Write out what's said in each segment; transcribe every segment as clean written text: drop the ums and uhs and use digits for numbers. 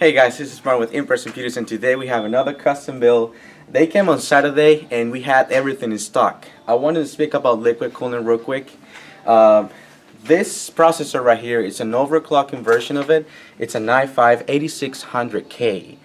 Hey guys, this is Martin with Impress Computers, and today we have another custom build. They came on Saturday and we had everything in stock. I wanted to speak about liquid cooling real quick. This processor right here is an overclocking version of it. It's an i5 8600K.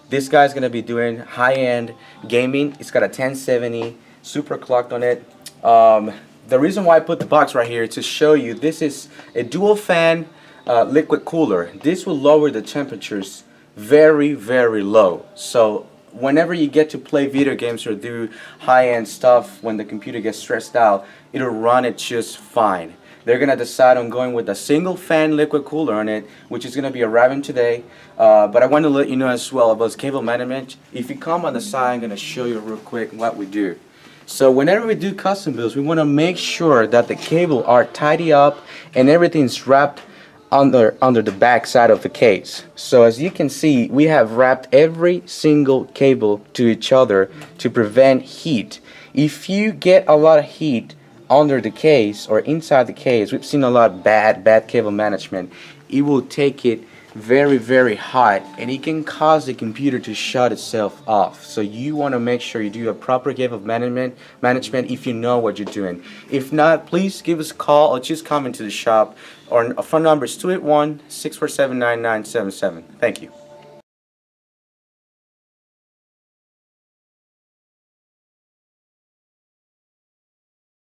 This guy's going to be doing high-end gaming. It's got a 1070 super clocked on it. The reason why I put the box right here is to show you this is a dual fan liquid cooler. This will lower the temperatures very low, so whenever you get to play video games or do high-end stuff, when the computer gets stressed out, it'll run it just fine. They're gonna decide on going with a single fan liquid cooler on it, which is gonna be arriving today, but I want to let you know as well about cable management. If you come on the side, I'm gonna show you real quick what we do. So whenever we do custom builds, we want to make sure that the cable are tidy up and everything's wrapped under the back side of the case. So as you can see, we have wrapped every single cable to each other to prevent heat. If you get a lot of heat under the case or inside the case, we've seen a lot of bad cable management. It will take it very hot, and it can cause the computer to shut itself off. So you want to make sure you do a proper cable management if you know what you're doing. If not, please give us a call or just come into the shop. Our phone number is 281-647-9977. Thank you.